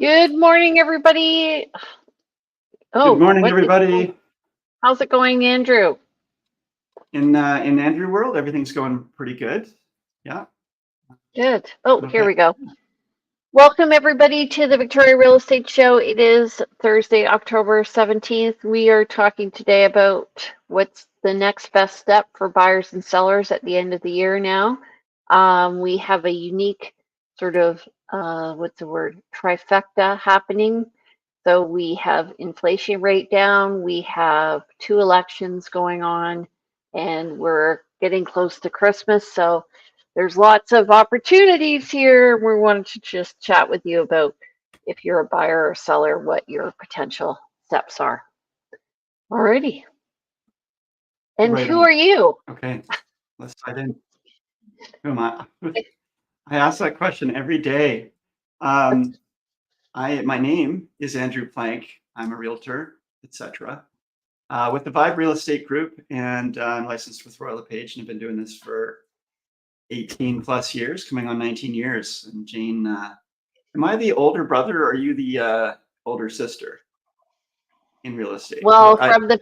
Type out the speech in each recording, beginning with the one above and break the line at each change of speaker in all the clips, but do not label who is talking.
Good morning, everybody.
Good
Oh,
morning, everybody.
how's it going, Andrew?
In Andrew world, everything's going pretty good. Yeah.
Good. Oh, here
Okay.
we go. Welcome, everybody, to the Victoria Real Estate Show. It is Thursday, October 17th. We are talking today about what's the next best step for buyers and sellers at the end of the year now. We have a unique sort of, trifecta happening. So we have inflation rate down, we have 2 elections going on, and we're getting close to Christmas. So there's lots of opportunities here. We wanted to just chat with you about if you're a buyer or seller, what your potential steps are. Alrighty. And
Right
who
on.
are you?
Okay. Let's dive in. Who am I? I ask that question every day. My name is Andrew Plank. I'm a realtor, etc. With the Vibe Real Estate Group, and I'm licensed with Royal LePage, and I've been doing this for 18 plus years, coming on 19 years. And Jane, am I the older brother, or are you the older sister in real estate?
Well,
I,
from the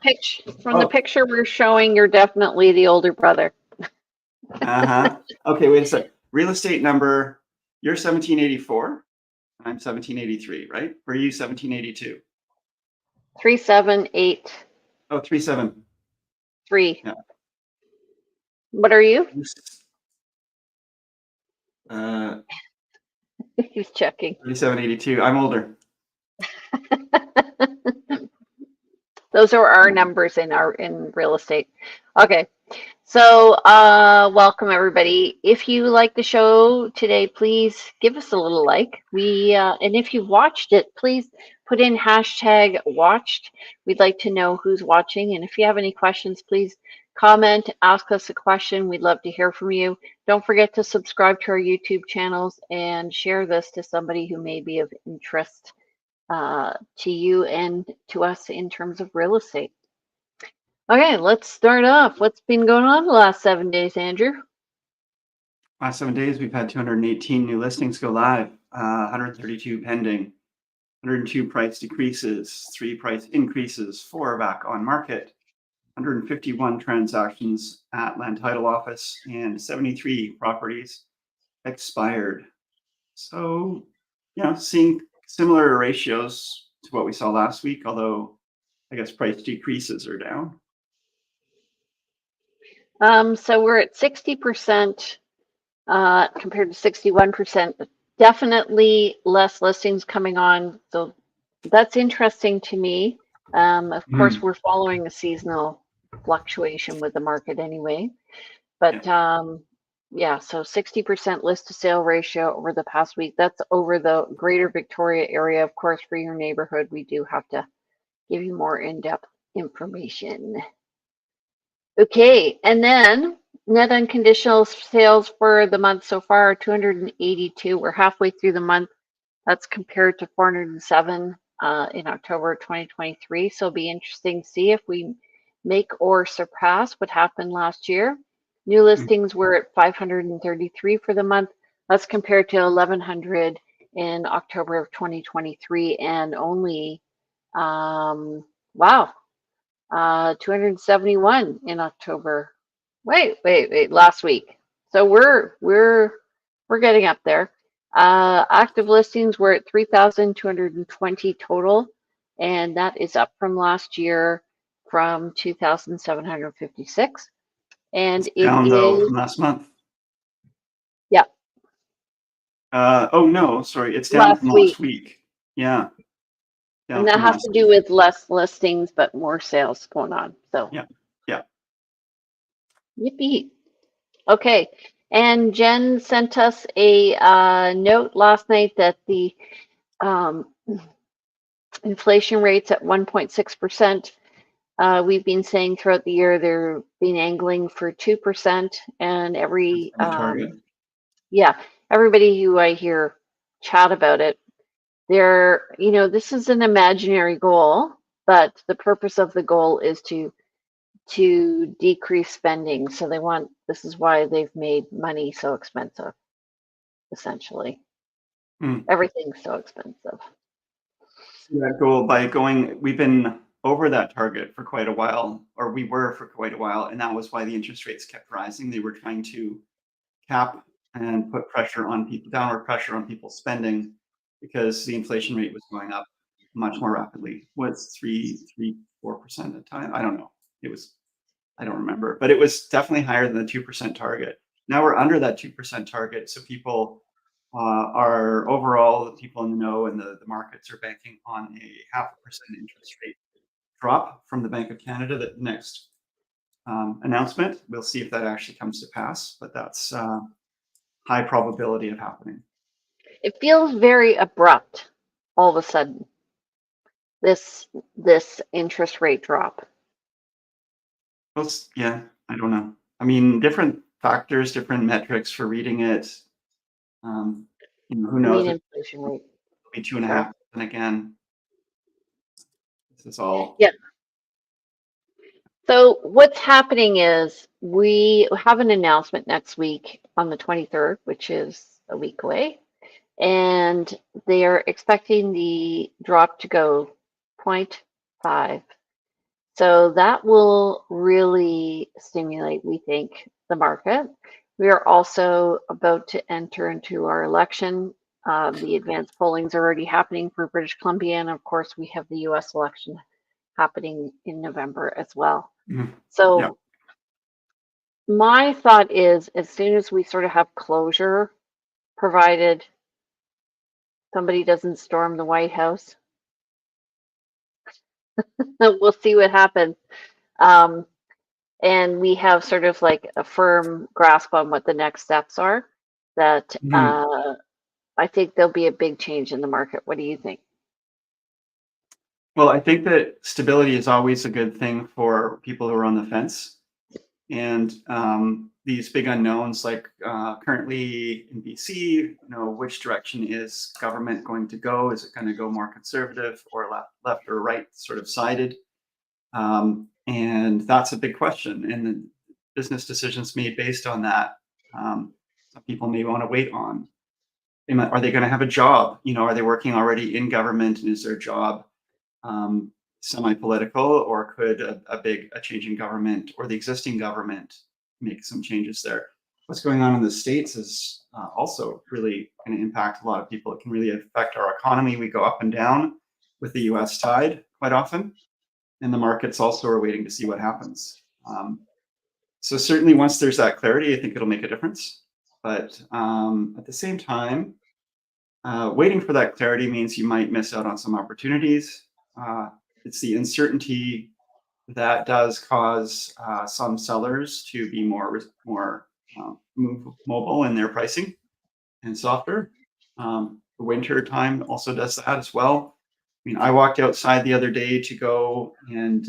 oh,
picture we're showing, you're definitely the older brother.
uh-huh. Okay, wait a sec. Real estate number, you're 1784. I'm 1783, right? Or are you 1782?
3783.
Oh, 37. Yeah.
What are you?
Uh,
He's checking.
3782. I'm older.
Those are our numbers in real estate. Okay. So, welcome everybody. If you like the show today, please give us a little like. And if you watched it, please put in hashtag watched. We'd like to know who's watching. And if you have any questions, please comment, ask us a question. We'd love to hear from you. Don't forget to subscribe to our YouTube channels and share this to somebody who may be of interest to you and to us in terms of real estate. Okay, let's start off. What's been going on the last 7 days, Andrew?
Last 7 days, we've had 218 new listings go live, 132 pending, 102 price decreases, 3 price increases, 4 back on market, 151 transactions at Land Title Office, and 73 properties expired. So, seeing similar ratios to what we saw last week, although I guess price decreases are down.
So we're at 60% compared to 61%. Definitely less listings coming on. So that's interesting to me. Of course, we're following a seasonal fluctuation with the market anyway. But yeah, so 60% list to sale ratio over the past week. That's over the greater Victoria area. Of course, for your neighborhood, we do have to give you more in-depth information. Okay, and then net unconditional sales for the month so far are 282. We're halfway through the month. That's compared to 407 in October 2023. So it'll be interesting to see if we make or surpass what happened last year. New listings were at 533 for the month. That's compared to 1,100 in October of 2023 and only, wow, 271 in October. Wait, last week. So we're getting up there. Active listings were at 3,220 total, and that is up from last year from 2,756. And
It's
it
down though
is,
from last month.
yeah,
Oh no, sorry, it's down
last
from
week.
last week. Yeah.
And that has to do with less listings, but more sales going on. So
yeah.
Yippee. Okay. And Jen sent us a note last night that the inflation rate's at 1.6%. We've been saying throughout the year they're been angling for 2%, and everybody who I hear chat about it, this is an imaginary goal, but the purpose of the goal is to decrease spending. So this is why they've made money so expensive, essentially. Everything's so expensive.
that goal by going. We've been over that target for quite a while, or we were for quite a while, and that was why the interest rates kept rising. They were trying to cap and put pressure on people, downward pressure on people's spending, because the inflation rate was going up much more rapidly. Was 4% at the time? I don't know. It was, I don't remember, but it was definitely higher than the 2% target. Now we're under that 2% target, so people are overall, the people in the know and the markets are banking on a 0.5% interest rate drop from the Bank of Canada. That next announcement, we'll see if that actually comes to pass, but that's high probability of happening.
It feels very abrupt all of a sudden, this interest rate drop.
Well, yeah, I don't know. I mean, different factors, different metrics for reading it. Who
I mean,
knows? It'll
inflation rate.
be 2.5%,
Sorry.
and again, this is all.
Yeah. So what's happening is we have an announcement next week on the 23rd, which is a week away, and they are expecting the drop to go 0.5. So that will really stimulate, we think, the market. We are also about to enter into our election. The advanced polling is already happening for British Columbia, and of course, we have the US election happening in November as well.
Mhm.
So
Yeah.
my thought is, as soon as we sort of have closure, provided somebody doesn't storm the White House, we'll see what happens. Um, and we have sort of like a firm grasp on what the next steps are, that
Mhm.
I think there'll be a big change in the market. What do you think?
Well, I think that stability is always a good thing for people who are on the fence. And these big unknowns, like currently in BC, which direction is government going to go? Is it going to go more conservative or left or right sort of sided? And that's a big question. And the business decisions made based on that, some people may want to wait on. Are they going to have a job? Are they working already in government, and is their job semi-political, or could a change in government or the existing government make some changes there? What's going on in the States is also really going to impact a lot of people. It can really affect our economy. We go up and down with the US tide quite often, and the markets also are waiting to see what happens. So certainly once there's that clarity, I think it'll make a difference. But at the same time, waiting for that clarity means you might miss out on some opportunities. It's the uncertainty that does cause some sellers to be more mobile in their pricing and softer. The winter time also does that as well. I mean, I walked outside the other day to go and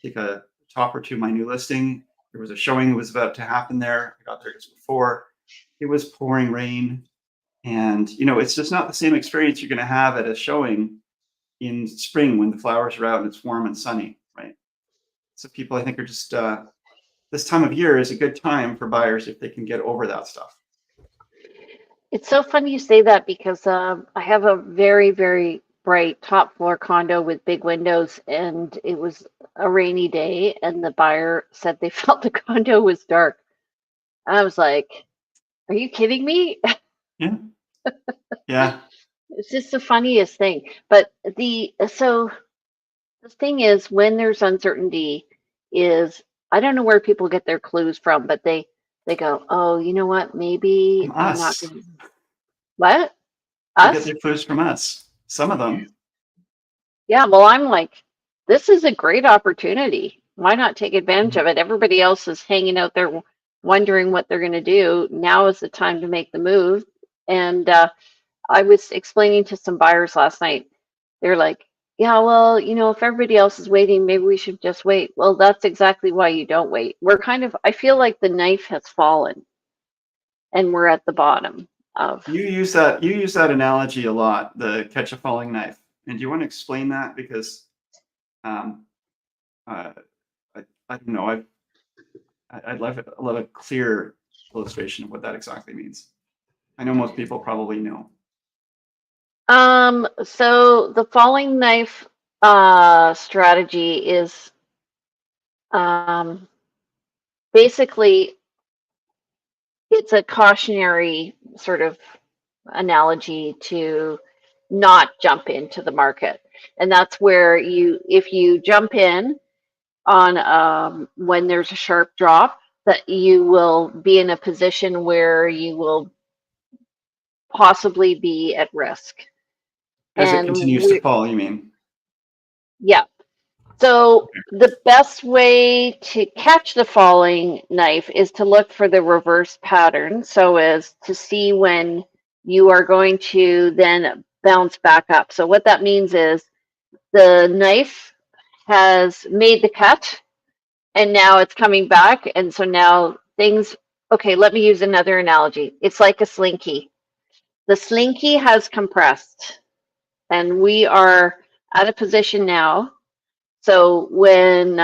take a topper to my new listing. There was a showing that was about to happen there. I got there just before. It was pouring rain. And, it's just not the same experience you're going to have at a showing in spring when the flowers are out and it's warm and sunny, right? So people, I think, are just, this time of year is a good time for buyers if they can get over that stuff.
It's so funny you say that because I have a very, very bright top floor condo with big windows, and it was a rainy day, and the buyer said they felt the condo was dark. I was like, are you kidding me?
Yeah. Yeah.
It's just the funniest thing. But the thing is, when there's uncertainty, is I don't know where people get their clues from, but they go, oh, you know what? Maybe
From
I'm not
us.
going to. What?
They get
Us?
their clues from us. Some of them.
Yeah, well, I'm like, this is a great opportunity. Why not take advantage of it? Everybody else is hanging out there wondering what they're going to do. Now is the time to make the move. And I was explaining to some buyers last night. They're like, yeah, well, if everybody else is waiting, maybe we should just wait. Well, that's exactly why you don't wait. I feel like the knife has fallen and we're at the bottom of.
You use that analogy a lot, the catch a falling knife. And do you want to explain that? Because um, uh, I don't know. I'd love a clear illustration of what that exactly means. I know most people probably know.
So the falling knife strategy is um, basically it's a cautionary sort of analogy to not jump into the market. And that's where if you jump in on when there's a sharp drop, that you will be in a position where you will possibly be at risk.
As it
And
continues to fall, you mean?
yeah. So the best way to catch the falling knife is to look for the reverse pattern, so as to see when you are going to then bounce back up. So what that means is the knife has made the cut and now it's coming back. And so now things, okay, let me use another analogy. It's like a slinky. The slinky has compressed and we are at a position now. So when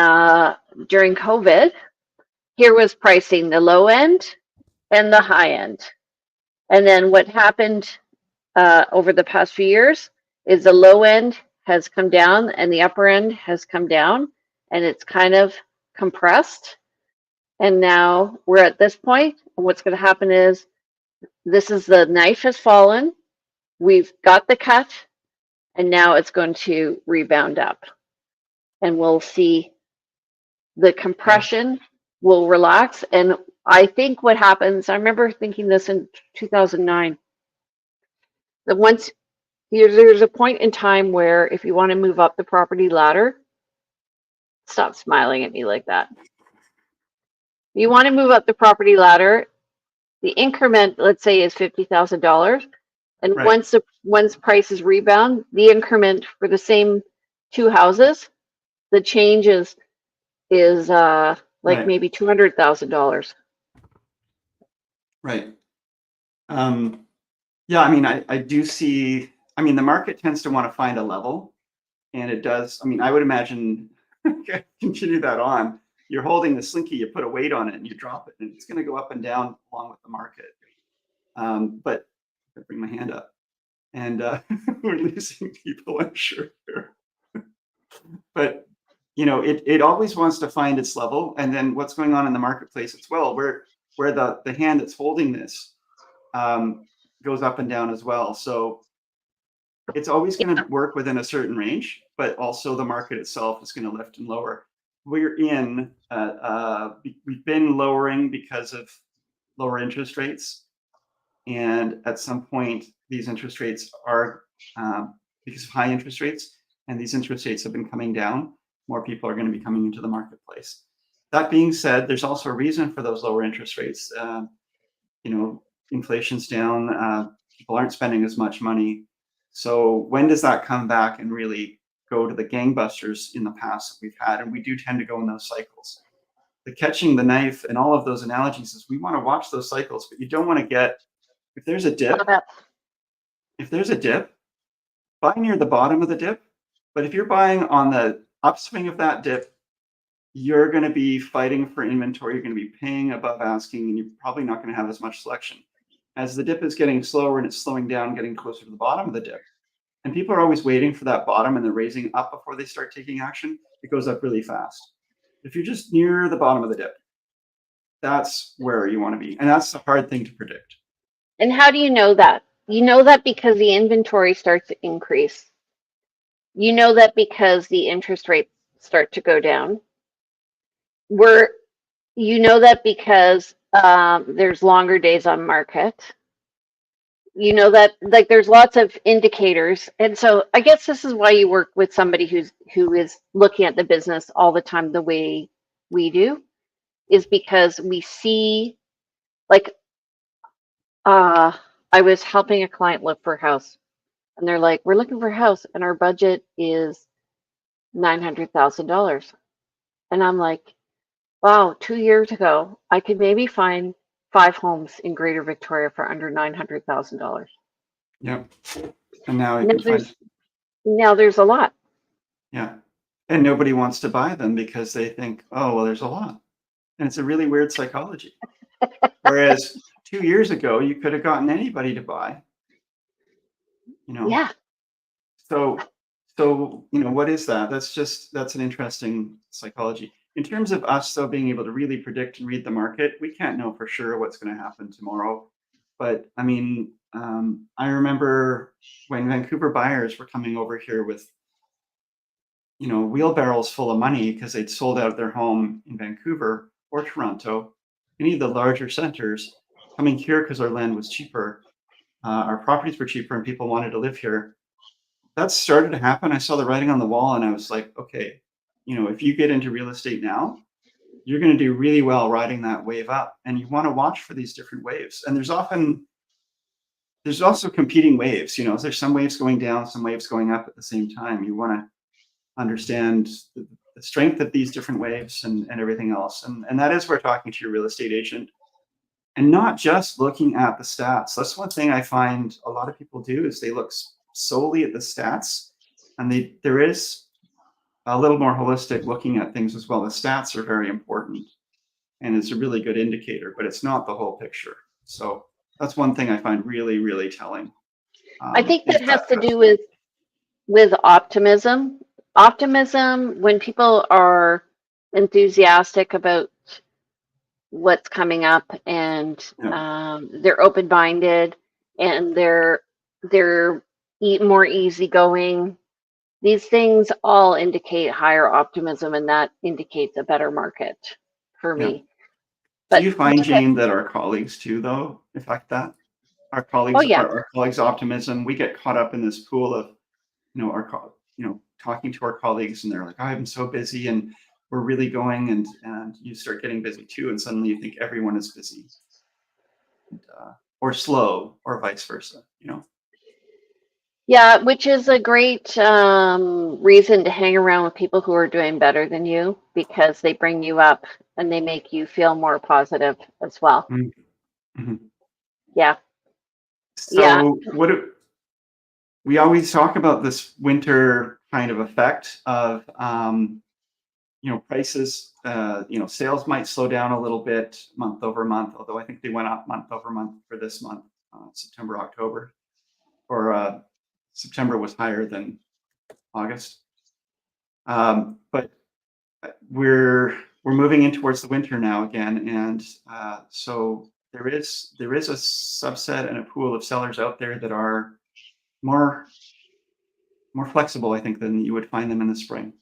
during COVID, here was pricing the low end and the high end. And then what happened over the past few years is the low end has come down and the upper end has come down and it's kind of compressed. And now we're at this point. And what's going to happen is this is the knife has fallen. We've got the cut and now it's going to rebound up. And we'll see the compression will relax. And I think what happens, I remember thinking this in 2009, that once there's a point in time where if you want to move up the property ladder, stop smiling at me like that. You want to move up the property ladder, the increment, let's say, is $50,000. And
Right.
once prices rebound, the increment for the same two houses, the change is like
Right.
maybe $200,000.
Right. Yeah, I mean, I do see, I mean, the market tends to want to find a level, and it does. I mean, I would imagine, continue that on. You're holding the slinky, you put a weight on it, and you drop it, and it's going to go up and down along with the market. But I bring my hand up, and we're losing people, I'm sure. But it always wants to find its level, and then what's going on in the marketplace as well, where the hand that's holding this goes up and down as well. So it's always going to work within a certain range, but also the market itself is going to lift and lower. We've been lowering because of lower interest rates, and at some point these interest rates are because of high interest rates, and these interest rates have been coming down. More people are going to be coming into the marketplace. That being said, there's also a reason for those lower interest rates. Inflation's down, people aren't spending as much money. So when does that come back and really go to the gangbusters in the past that we've had? And we do tend to go in those cycles. The catching the knife and all of those analogies is we want to watch those cycles, but you don't want to get, if there's a dip, buy near the bottom of the dip. But if you're buying on the upswing of that dip, you're going to be fighting for inventory. You're going to be paying above asking, and you're probably not going to have as much selection. As the dip is getting slower and it's slowing down, getting closer to the bottom of the dip, and people are always waiting for that bottom and they're raising up before they start taking action, it goes up really fast. If you're just near the bottom of the dip, that's where you want to be. And that's a hard thing to predict.
And how do you know that? You know that because the inventory starts to increase. You know that because the interest rates start to go down. You know that because there's longer days on market. You know that like there's lots of indicators, and so I guess this is why you work with somebody who is looking at the business all the time the way we do, is because we see like I was helping a client look for a house, and they're like, we're looking for a house, and our budget is $900,000, and I'm like, wow, 2 years ago I could maybe find 5 homes in Greater Victoria for under $900,000.
Yep. And now you
Now
can find,
there's a lot.
yeah. And nobody wants to buy them because they think, oh, well, there's a lot. And it's a really weird psychology. Whereas 2 years ago, you could have gotten anybody to buy. you know.
Yeah.
So, what is that? That's an interesting psychology. In terms of us, though, being able to really predict and read the market, we can't know for sure what's going to happen tomorrow. But I mean, I remember when Vancouver buyers were coming over here with, wheelbarrows full of money because they'd sold out their home in Vancouver or Toronto, any of the larger centers, coming here because our land was cheaper, our properties were cheaper, and people wanted to live here. That started to happen. I saw the writing on the wall, and I was like, okay, if you get into real estate now, you're going to do really well riding that wave up, and you want to watch for these different waves. And there's also competing waves. There's some waves going down, some waves going up at the same time. You want to understand the strength of these different waves and everything else. And that is where talking to your real estate agent and not just looking at the stats. That's one thing I find a lot of people do is they look solely at the stats, and there is a little more holistic looking at things as well. The stats are very important, and it's a really good indicator, but it's not the whole picture. So that's one thing I find really, really telling.
I think
Is
that has
that
to do with optimism. Optimism, when people are enthusiastic about what's coming up, and
yeah,
they're open-minded, and they're more easygoing. These things all indicate higher optimism, and that indicates a better market for
yeah.
me.
Do
But
you find, Jane, that our colleagues too, though, affect that? Our
oh
colleagues,
yeah,
our colleagues' optimism. We get caught up in this pool of, talking to our colleagues, and they're like, "I'm so busy, and we're really going," and you start getting busy too, and suddenly you think everyone is busy, and, or slow, or vice versa.
yeah, which is a great reason to hang around with people who are doing better than you, because they bring you up and they make you feel more positive as well.
Mhm.
Yeah, yeah.
So we always talk about this winter kind of effect of prices, sales might slow down a little bit month over month, although I think they went up month over month for this month, September, October, or September was higher than August. But we're moving in towards the winter now again, and so there is a subset and a pool of sellers out there that are more flexible, I think, than you would find them in the spring.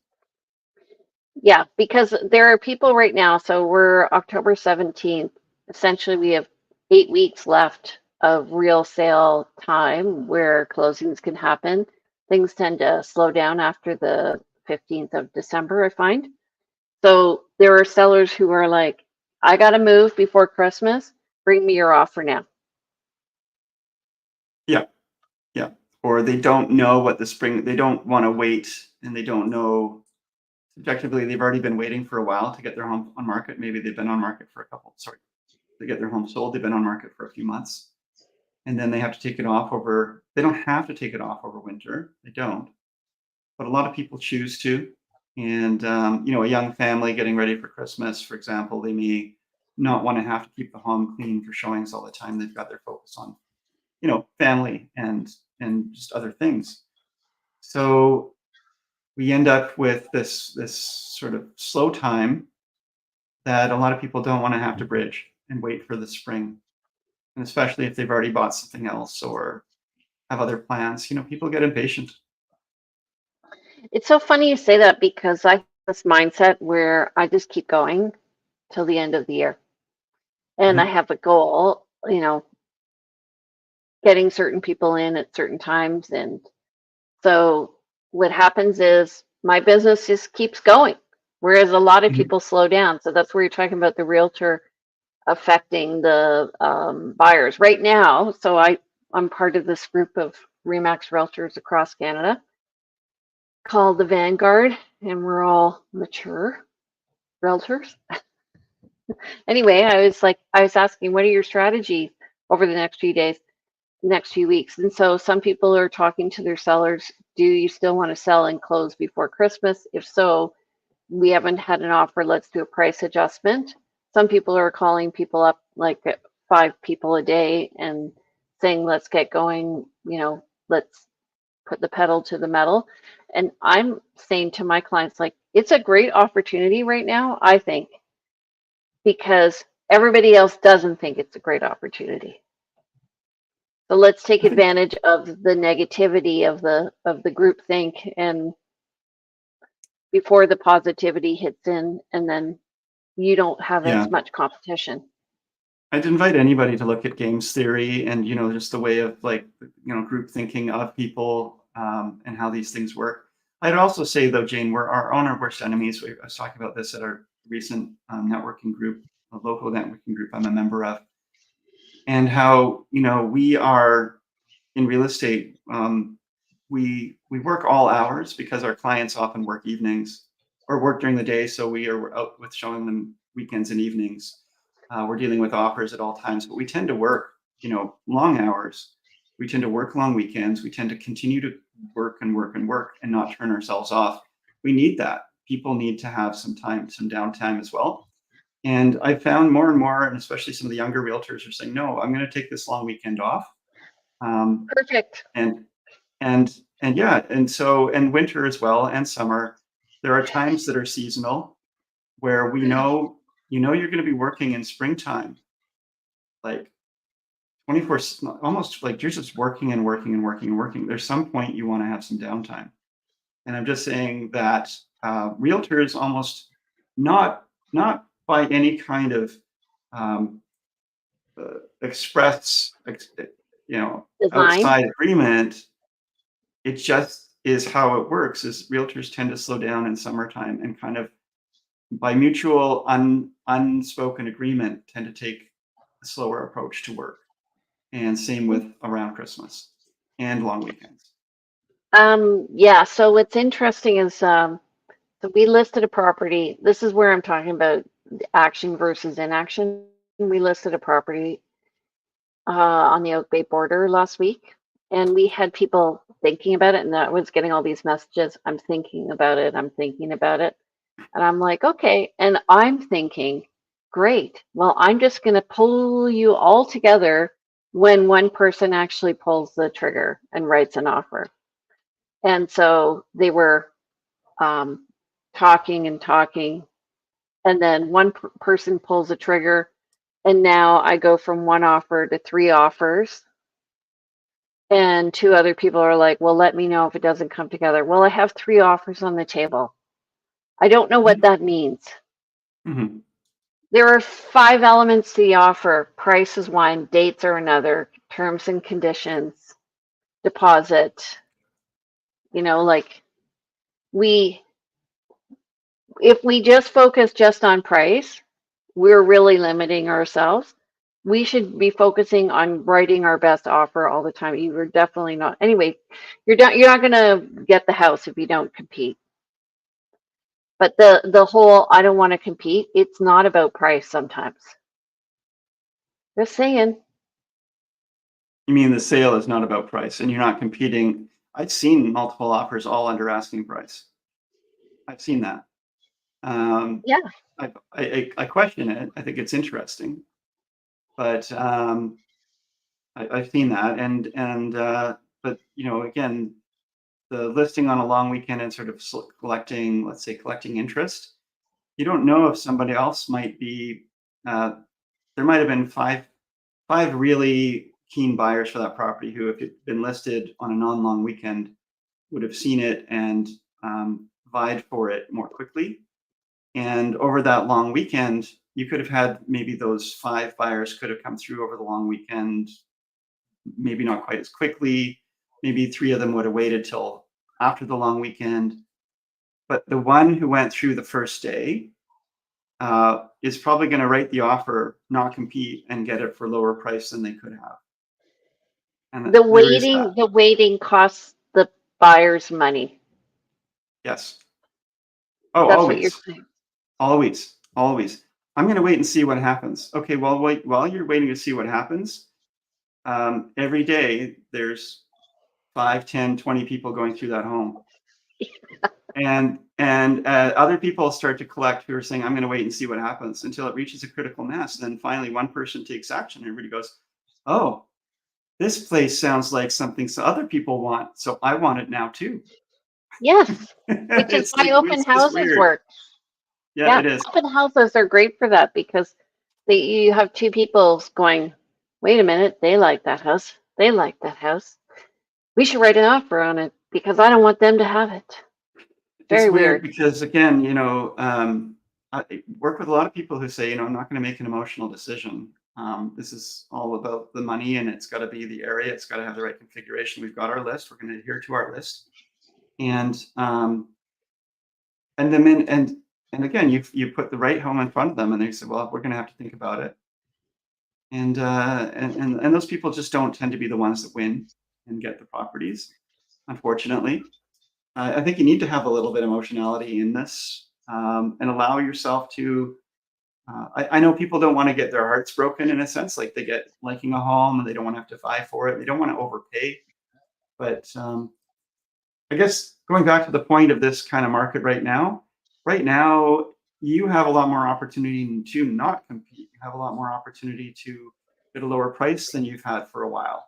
Yeah, because there are people right now, so we're October 17th. Essentially, we have 8 weeks left of real sale time where closings can happen. Things tend to slow down after the 15th of December, I find. So there are sellers who are like, I got to move before Christmas. Bring me your offer now.
Yeah, yeah. Or they don't know what the spring. They don't want to wait, and they don't know. Subjectively, they've already been waiting for a while to get their home on market. Maybe they've been on market for a couple. Sorry, to get their home sold, they've been on market for a few months, and then they have to take it off over. They don't have to take it off over winter. They don't, but a lot of people choose to. And a young family getting ready for Christmas, for example, they may not want to have to keep the home clean for showings all the time. They've got their focus on, family and just other things. So we end up with this sort of slow time that a lot of people don't want to have to bridge and wait for the spring, and especially if they've already bought something else or have other plans. People get impatient.
It's so funny you say that, because I have this mindset where I just keep going till the end of the year. And I
Mhm.
have a goal, getting certain people in at certain times. And so what happens is my business just keeps going, whereas a lot of
Mhm.
people slow down. So that's where you're talking about the realtor affecting the buyers right now. So I'm part of this group of Remax realtors across Canada called the Vanguard, and we're all mature realtors. Anyway, I was asking, what are your strategies over the next few days, next few weeks? And so some people are talking to their sellers. Do you still want to sell and close before Christmas? If so, we haven't had an offer. Let's do a price adjustment. Some people are calling people up, like 5 people a day, and saying, let's get going. Let's put the pedal to the metal. And I'm saying to my clients, like, it's a great opportunity right now, I think, because everybody else doesn't think it's a great opportunity. So let's take
I think,
advantage of the negativity of the group think and before the positivity hits in, and then you don't have
yeah,
as much competition.
I'd invite anybody to look at games theory and, just the way of like, group thinking of people, and how these things work. I'd also say though, Jane, we're our own our worst enemies. I was talking about this at our recent networking group, a local networking group I'm a member of, and how, we are in real estate. We work all hours because our clients often work evenings or work during the day. So we are out with showing them weekends and evenings. We're dealing with offers at all times, but we tend to work, long hours. We tend to work long weekends. We tend to continue to work and work and work and not turn ourselves off. We need that. People need to have some time, some downtime as well. And I found more and more, and especially some of the younger realtors are saying, no, I'm going to take this long weekend off. Um,
Perfect.
and and yeah, and winter as well and summer, there are times that are seasonal where we know, you're going to be working in springtime, like 24, almost like you're just working and working and working and working. There's some point you want to have some downtime. And I'm just saying that realtors almost not by any kind of um, express,
Design.
outside agreement. It just is how it works. Is realtors tend to slow down in summertime and kind of by mutual unspoken agreement tend to take a slower approach to work. And same with around Christmas and long weekends.
Yeah, so what's interesting is so we listed a property. This is where I'm talking about action versus inaction. We listed a property on the Oak Bay border last week, and we had people thinking about it, and I was getting all these messages. I'm thinking about it. I'm thinking about it. And I'm like, okay. And I'm thinking, great. Well, I'm just going to pull you all together when one person actually pulls the trigger and writes an offer. And so they were um, talking and talking. And then one person pulls the trigger. And now I go from one offer to three offers. And two other people are like, well, let me know if it doesn't come together. Well, I have three offers on the table. I don't know what that means.
Mm-hmm.
There are five elements to the offer. Price is one, dates are another, terms and conditions, deposit. Like we, if we just focus just on price, we're really limiting ourselves. We should be focusing on writing our best offer all the time. You are definitely not. Anyway, you're not going to get the house if you don't compete. But the whole I don't want to compete, it's not about price sometimes. Just saying.
You mean the sale is not about price and you're not competing? I've seen multiple offers all under asking price. I've seen that. Um,
Yeah.
I question it. I think it's interesting, but I've seen that, and but again, the listing on a long weekend and sort of collecting, let's say, collecting interest. You don't know if somebody else might be. There might have been five really keen buyers for that property who, if it had been listed on a non-long weekend, would have seen it and vied for it more quickly. And over that long weekend, you could have had maybe those five buyers could have come through over the long weekend, maybe not quite as quickly. Maybe three of them would have waited till after the long weekend. But the one who went through the first day is probably going to write the offer, not compete, and get it for lower price than they could have. And
The
there is that.
waiting costs the buyers money.
Yes. Oh,
That's what you're
always,
saying.
always, always. I'm going to wait and see what happens. Okay, well, wait, while you're waiting to see what happens, every day there's 5, 10, 20 people going through that home. And other people start to collect who are saying, I'm going to wait and see what happens until it reaches a critical mass. And then finally one person takes action and everybody goes, oh, this place sounds like something so other people want, so I want it now too.
Yes, which is
It's
why
like,
open
it's just
houses
weird.
work.
Yeah,
Yeah,
it is.
open houses are great for that because you have two people going, wait a minute, they like that house. They like that house. We should write an offer on it because I don't want them to have it.
It's
Very
weird
weird.
because again, I work with a lot of people who say, I'm not going to make an emotional decision. This is all about the money, and it's got to be the area. It's got to have the right configuration. We've got our list. We're going to adhere to our list, and and then and again, you put the right home in front of them, and they say, well, we're going to have to think about it. And those people just don't tend to be the ones that win and get the properties, unfortunately. I think you need to have a little bit of emotionality in this, and allow yourself to. I know people don't want to get their hearts broken in a sense, like they get liking a home and they don't want to have to vie for it. They don't want to overpay. But I guess going back to the point of this kind of market right now, you have a lot more opportunity to not compete. You have a lot more opportunity to get a lower price than you've had for a while.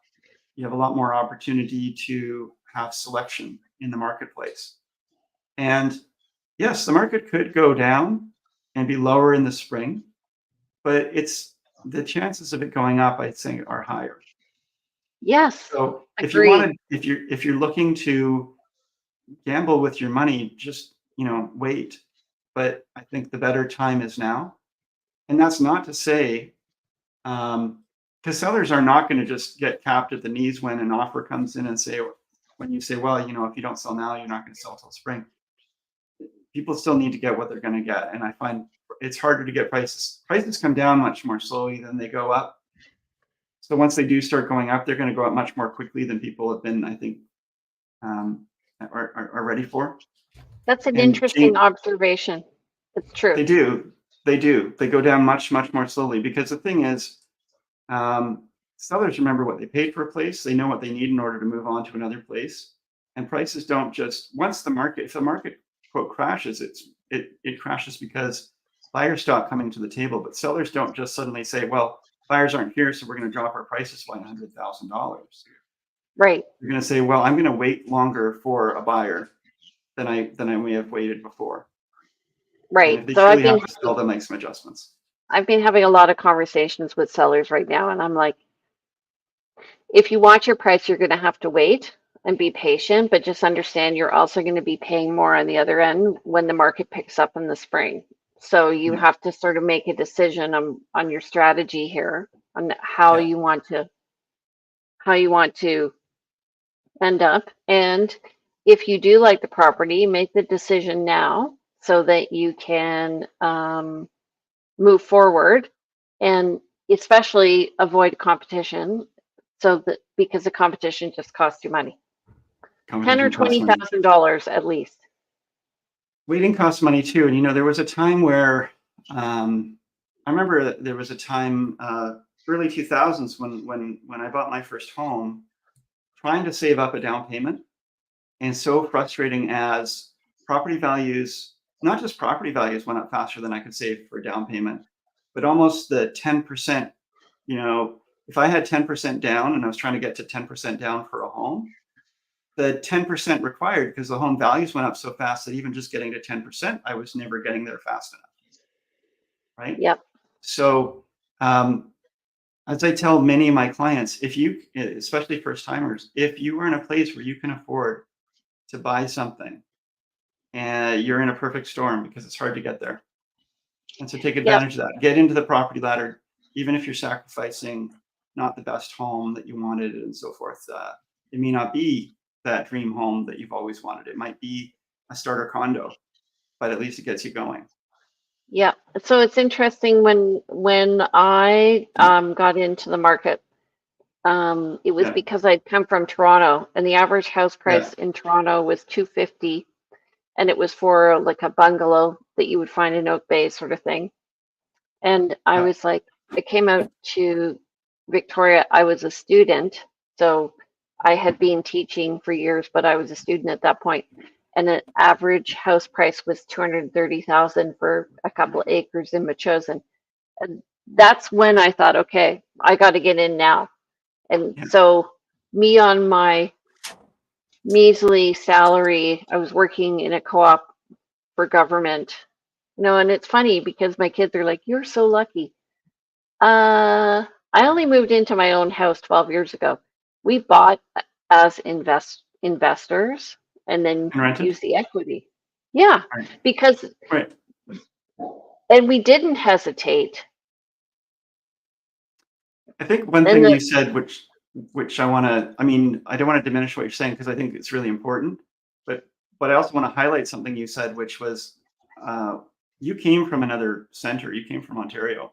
You have a lot more opportunity to have selection in the marketplace. And yes, the market could go down and be lower in the spring, but it's the chances of it going up, I'd say, are higher.
Yes,
So if you
agreed.
want to, if you're looking to gamble with your money, just wait. But I think the better time is now, and that's not to say, because sellers are not going to just get capped at the knees when an offer comes in and say, when you say, well, if you don't sell now, you're not going to sell till spring. People still need to get what they're going to get, and I find it's harder to get prices. Prices come down much more slowly than they go up. So once they do start going up, they're going to go up much more quickly than people have been, I think, are ready for.
That's an
And
interesting observation. It's true.
they do, they go down much, much more slowly because the thing is, sellers remember what they paid for a place. They know what they need in order to move on to another place. And prices don't just, once the market, if the market quote crashes, it crashes because buyers stop coming to the table. But sellers don't just suddenly say, well, buyers aren't here, so we're going to drop our prices by $100,000.
Right,
You're going to say, well, I'm going to wait longer for a buyer than I may have waited before. And
right.
if they
So
truly have to sell, they'll make some adjustments.
I've been having a lot of conversations with sellers right now, and I'm like, if you want your price, you're going to have to wait and be patient, but just understand you're also going to be paying more on the other end when the market picks up in the spring. So you
Yeah,
have to sort of make a decision on your strategy here on how
yeah,
you want to end up. And if you do like the property, make the decision now so that you can move forward and especially avoid competition so that because the competition just costs you money. Ten or
competition costs
twenty
money.
thousand dollars at least.
Waiting costs money too. And there was a time where, I remember there was a time, early 2000s, when I bought my first home, trying to save up a down payment, and so frustrating as property values, not just property values went up faster than I could save for a down payment, but almost the 10%. If I had 10% down and I was trying to get to 10% down for a home, the 10% required, because the home values went up so fast that even just getting to 10%, I was never getting there fast enough, right?
Yep.
So, as I tell many of my clients, if you, especially first timers, if you are in a place where you can afford to buy something, and you're in a perfect storm because it's hard to get there. And so take
Yep.
advantage of that. Get into the property ladder, even if you're sacrificing not the best home that you wanted and so forth. It may not be that dream home that you've always wanted. It might be a starter condo, but at least it gets you going.
Yeah. So it's interesting when I got into the market, it was
Yeah,
because I'd come from Toronto and the average house
yeah,
price in Toronto was 250 and it was for like a bungalow that you would find in Oak Bay sort of thing. And I
yeah.
was like, I came out to Victoria. I was a student, so I had been teaching for years, but I was a student at that point. And the average house price was 230,000 for a couple of acres in Machosen. And that's when I thought, okay, I got to get in now. And
Yeah.
so me on my measly salary, I was working in a co-op for government. And it's funny because my kids are like, "You're so lucky." I only moved into my own house 12 years ago. We bought as investors and then
And rented.
used the equity. Yeah,
Right.
because
Right.
and we didn't hesitate.
I think one
And
thing
the
you said, which I want to, I mean, I don't want to diminish what you're saying because I think it's really important, but I also want to highlight something you said, which was uh, you came from another center. You came from Ontario,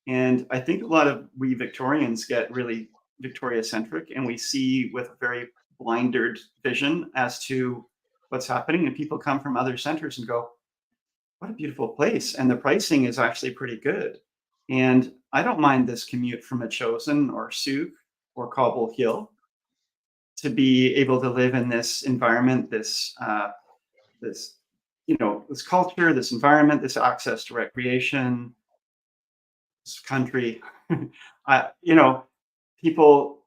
and I think a lot of we Victorians get really Victoria centric, and we see with a very blinded vision as to what's happening. And people come from other centers and go, what a beautiful place. And the pricing is actually pretty good. And I don't mind this commute from a Chosen or Souk or Cobble Hill to be able to live in this environment, this this culture, this environment, this access to recreation, this country. People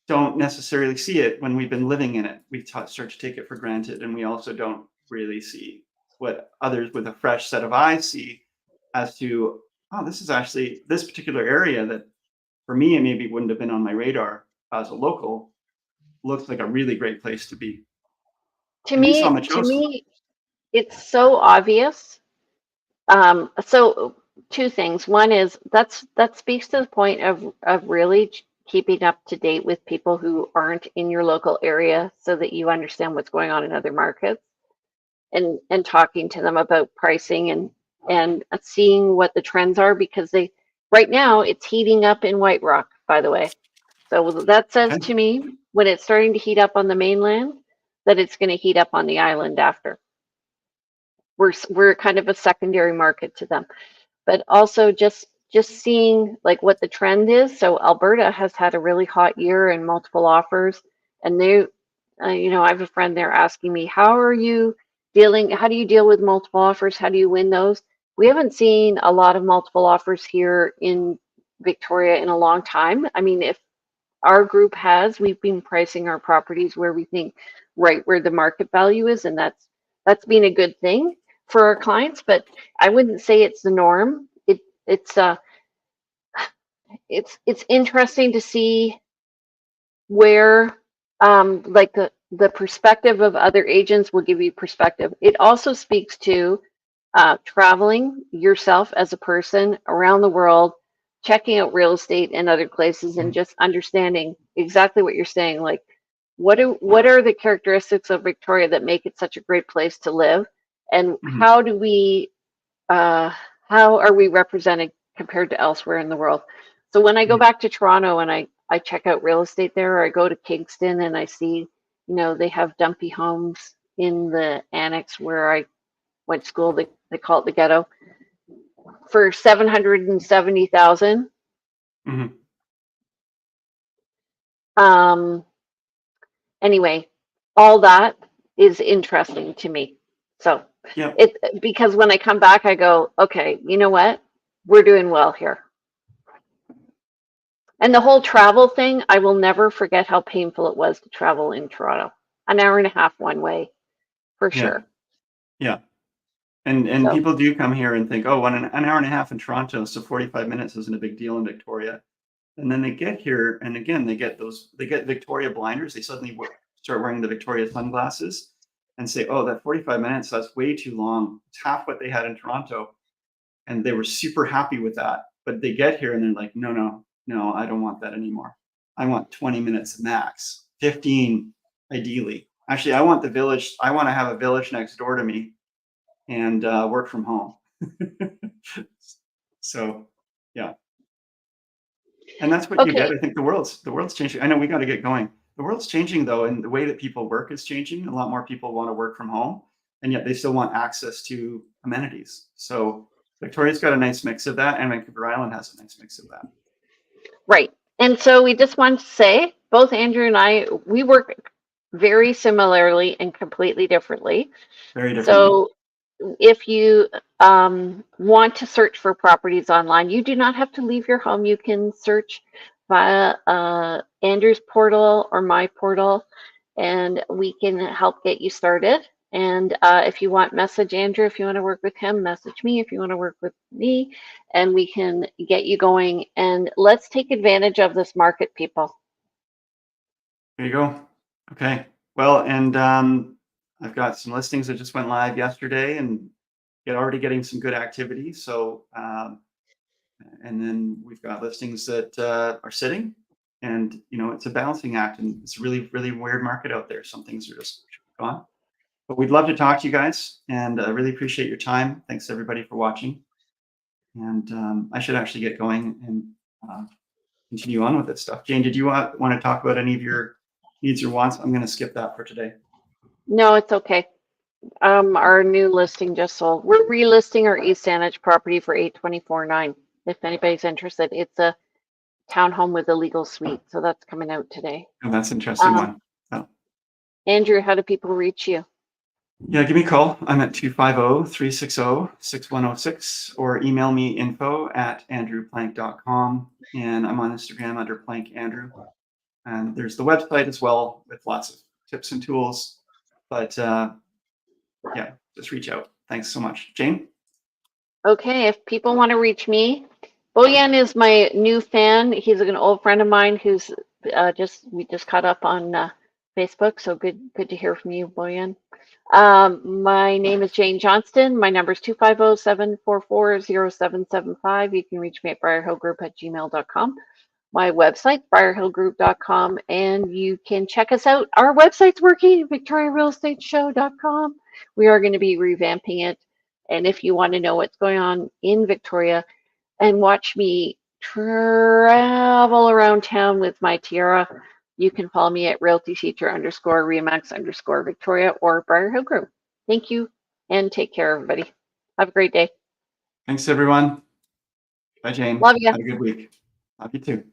don't necessarily see it when we've been living in it. We start to take it for granted, and we also don't really see what others with a fresh set of eyes see as to, oh, this is actually this particular area that for me, it maybe wouldn't have been on my radar as a local, looks like a really great place to be.
to
And you saw
me, to
Machosen.
me, it's so obvious. So two things. One is that speaks to the point of really keeping up to date with people who aren't in your local area so that you understand what's going on in other markets and talking to them about pricing and seeing what the trends are because they right now it's heating up in White Rock, by the way. So that says
Okay.
to me when it's starting to heat up on the mainland that it's going to heat up on the island after. We're kind of a secondary market to them, but also just seeing like what the trend is. So Alberta has had a really hot year and multiple offers, and I have a friend there asking me, how do you deal with multiple offers? How do you win those? We haven't seen a lot of multiple offers here in Victoria in a long time. I mean, if our group we've been pricing our properties where we think right where the market value is, and that's been a good thing for our clients, but I wouldn't say it's the norm. It's it's interesting to see where like the perspective of other agents will give you perspective. It also speaks to traveling yourself as a person around the world, checking out real estate and other places, and just understanding exactly what you're saying. Like, what are the characteristics of Victoria that make it such a great place to live, and
Mhm.
uh, how are we represented compared to elsewhere in the world? So when I go
Mhm.
back to Toronto and I check out real estate there, or I go to Kingston and I see, they have dumpy homes in the annex where I went to school. They call it the ghetto for 770,000.
Mhm.
Um, anyway, all that is interesting to me. So
Yeah.
because when I come back, I go, okay, you know what? We're doing well here. And the whole travel thing, I will never forget how painful it was to travel in Toronto. An hour and a half one way, for
Yeah.
sure.
Yeah. And
So,
people do come here and think, oh, an hour and a half in Toronto, so 45 minutes isn't a big deal in Victoria. And then they get here, and again, they get Victoria blinders. They suddenly start wearing the Victoria sunglasses and say, oh, that 45 minutes, that's way too long. It's half what they had in Toronto. And they were super happy with that. But they get here and they're like, no, no, no, I don't want that anymore. I want 20 minutes max, 15 ideally. Actually, I want the village. I want to have a village next door to me and work from home. So, yeah. And that's what you get.
okay.
I think the world's changing. I know we got to get going. The world's changing though, and the way that people work is changing. A lot more people want to work from home, and yet they still want access to amenities. So Victoria's got a nice mix of that, and Vancouver Island has a nice mix of that.
Right. And so we just want to say, both Andrew and I, we work very similarly and completely differently.
Very differently.
So if you want to search for properties online, you do not have to leave your home. You can search via Andrew's portal or my portal, and we can help get you started. And if you want, message Andrew. If you want to work with him, message me. If you want to work with me, and we can get you going. And let's take advantage of this market, people.
There you go. Okay. Well, and I've got some listings that just went live yesterday, and already getting some good activity. So, and then we've got listings that are sitting, and it's a balancing act, and it's a really, really weird market out there. Some things are just gone. But we'd love to talk to you guys, and I really appreciate your time. Thanks everybody for watching. And I should actually get going and continue on with this stuff. Jane, did you want to talk about any of your needs or wants? I'm going to skip that for today.
No, it's okay. Our new listing just sold. We're relisting our East Saanich property for $824,900. If anybody's interested, it's a townhome with a legal suite, so that's coming out today.
Oh, that's an interesting one. Oh.
Andrew, how do people reach you?
Yeah, give me a call. I'm at 250-360-6106, or email me info@andrewplank.com, and I'm on Instagram under Plank Andrew. And there's the website as well with lots of tips and tools. But yeah, just reach out. Thanks so much. Jane?
Okay, if people want to reach me, Boyan is my new fan. He's an old friend of mine who's we just caught up on Facebook. So good to hear from you, Boyan. My name is Jane Johnston. My number is 250-744-0775. You can reach me at briarhillgroup@gmail.com. My website, briarhillgroup.com, and you can check us out. Our website's working, victoriarealestateshow.com. We are going to be revamping it. And if you want to know what's going on in Victoria and watch me travel around town with my tiara, you can follow me at realtyteacher_Remax_Victoria or Briar Hill Group. Thank you and take care, everybody. Have a great day.
Thanks, everyone. Bye, Jane.
Love you.
Have a good week. Love you too.